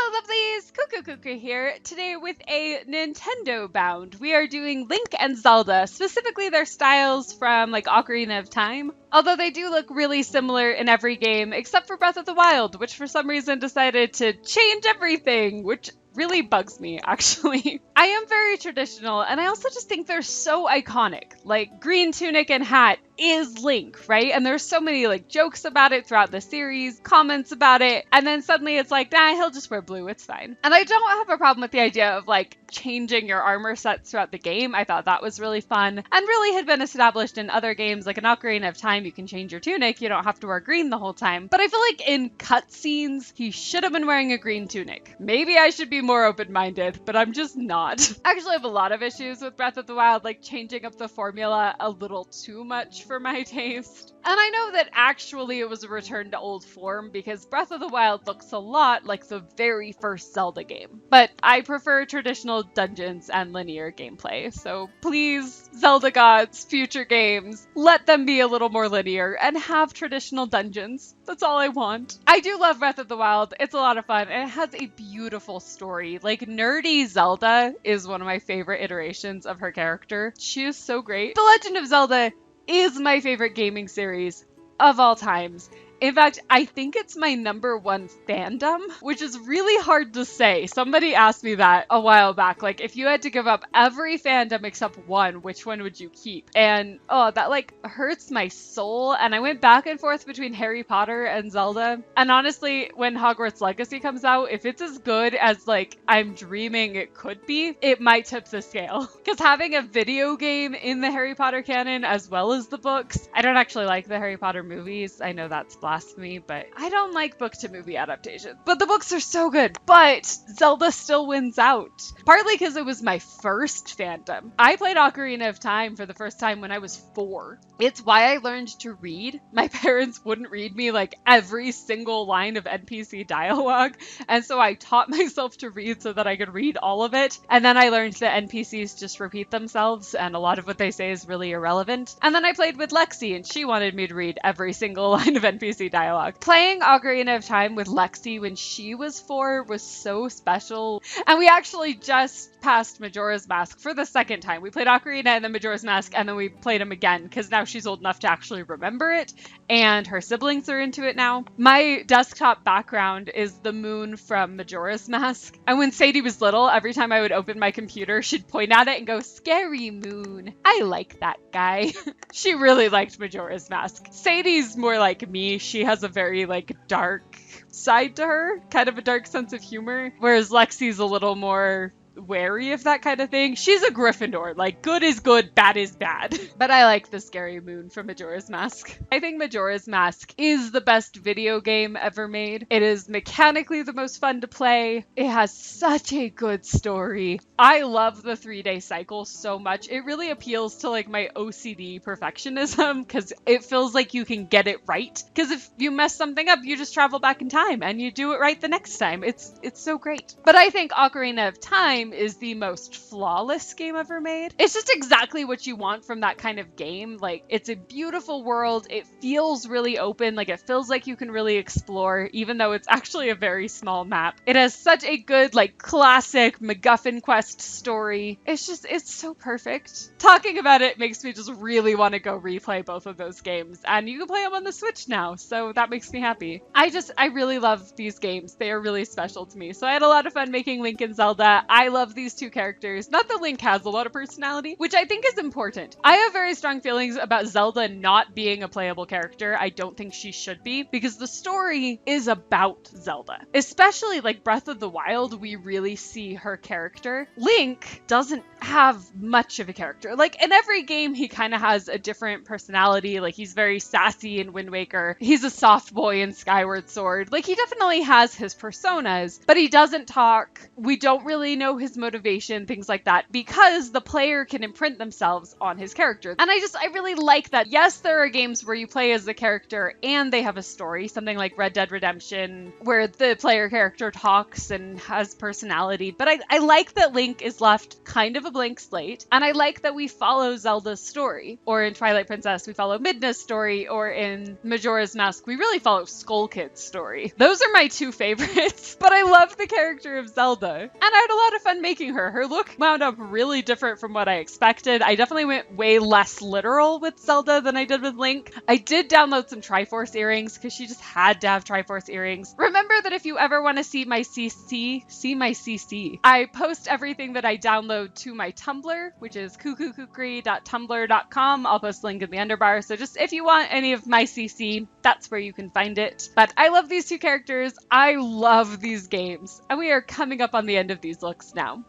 Hello, lovelies! Cuckoo here, today with a Nintendobound. We are doing Link and Zelda, specifically their styles from like Ocarina of Time. Although they do look really similar in every game, except for Breath of the Wild, which for some reason decided to change everything, which really bugs me, actually. I am very traditional, and I also just think they're so iconic. Like, green tunic and hat is Link, right? And there's so many like jokes about it throughout the series, comments about it, and then suddenly it's like, nah, he'll just wear blue, it's fine. And I don't have a problem with the idea of like changing your armor sets throughout the game. I thought that was really fun and really had been established in other games. Like in Ocarina of Time, you can change your tunic, you don't have to wear green the whole time. But I feel like in cutscenes, he should have been wearing a green tunic. Maybe I should be more open-minded, but I'm just not. Actually, I have a lot of issues with Breath of the Wild, like changing up the formula a little too much for my taste. And I know that actually it was a return to old form because Breath of the Wild looks a lot like the very first Zelda game. But I prefer traditional dungeons and linear gameplay, so please, Zelda gods, future games, let them be a little more linear and have traditional dungeons. That's all I want. I do love Breath of the Wild. It's a lot of fun and it has a beautiful story. Like, nerdy Zelda is one of my favorite iterations of her character. She is so great. The Legend of Zelda is my favorite gaming series of all times. In fact, I think it's my #1 fandom, which is really hard to say. Somebody asked me that a while back. Like, if you had to give up every fandom except one, which one would you keep? And, oh, that, like, hurts my soul. And I went back and forth between Harry Potter and Zelda. And honestly, when Hogwarts Legacy comes out, if it's as good as, like, I'm dreaming it could be, it might tip the scale. Because having a video game in the Harry Potter canon as well as the books, I don't actually like the Harry Potter movies. I know that's blasphemy, but I don't like book to movie adaptations. But the books are so good. But Zelda still wins out. Partly because it was my first fandom. I played Ocarina of Time for the first time when I was 4. It's why I learned to read. My parents wouldn't read me like every single line of NPC dialogue. And so I taught myself to read so that I could read all of it. And then I learned that NPCs just repeat themselves and a lot of what they say is really irrelevant. And then I played with Lexi and she wanted me to read every single line of NPC dialogue. Playing Ocarina of Time with Lexi when she was 4 was so special. And we actually just passed Majora's Mask for the second time. We played Ocarina and then Majora's Mask and then we played them again because now she's old enough to actually remember it and her siblings are into it now. My desktop background is the moon from Majora's Mask. And when Sadie was little, every time I would open my computer, she'd point at it and go, "Scary moon. I like that guy." She really liked Majora's Mask. Sadie's more like me. She has a very like dark side to her, kind of a dark sense of humor, whereas Lexi's a little more wary of that kind of thing. She's a Gryffindor, like good is good, bad is bad. But I like the Scary Moon from Majora's Mask. I think Majora's Mask is the best video game ever made. It is mechanically the most fun to play. It has such a good story. I love the 3-day cycle so much. It really appeals to like my OCD perfectionism because it feels like you can get it right. Because if you mess something up, you just travel back in time and you do it right the next time. It's so great. But I think Ocarina of Time is the most flawless game ever made. It's just exactly what you want from that kind of game. Like, it's a beautiful world. It feels really open. Like, it feels like you can really explore, even though it's actually a very small map. It has such a good, like, classic MacGuffin quest story. It's so perfect. Talking about it makes me just really want to go replay both of those games. And you can play them on the Switch now, so that makes me happy. I really love these games. They are really special to me. So I had a lot of fun making Link and Zelda. I love these two characters. Not that Link has a lot of personality, which I think is important. I have very strong feelings about Zelda not being a playable character. I don't think she should be because the story is about Zelda. Especially like Breath of the Wild, we really see her character. Link doesn't have much of a character. Like in every game, he kind of has a different personality. Like he's very sassy in Wind Waker. He's a soft boy in Skyward Sword. Like he definitely has his personas, but he doesn't talk. We don't really know know his motivation, things like that, because the player can imprint themselves on his character. And I really like that. Yes, there are games where you play as the character and they have a story, something like Red Dead Redemption, where the player character talks and has personality. But I like that Link is left kind of a blank slate, and I like that we follow Zelda's story. Or in Twilight Princess, we follow Midna's story, or in Majora's Mask, we really follow Skull Kid's story. Those are my two favorites, but I love the character of Zelda, and I had a lot of fun making her. Her look wound up really different from what I expected. I definitely went way less literal with Zelda than I did with Link. I did download some Triforce earrings because she just had to have Triforce earrings. Remember that if you ever want to see my CC, I post everything that I download to my Tumblr, which is cuckookookery.tumblr.com. I'll post a link in the underbar. So just if you want any of my CC, that's where you can find it. But I love these two characters. I love these games. And we are coming up on the end of these looks now.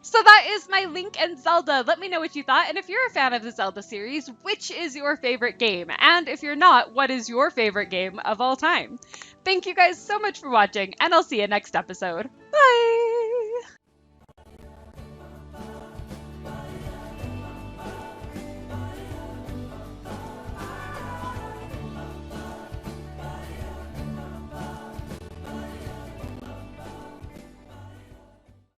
So that is my Link and Zelda. Let me know what you thought, and if you're a fan of the Zelda series, which is your favorite game? And if you're not, what is your favorite game of all time? Thank you guys so much for watching, and I'll see you next episode. Bye!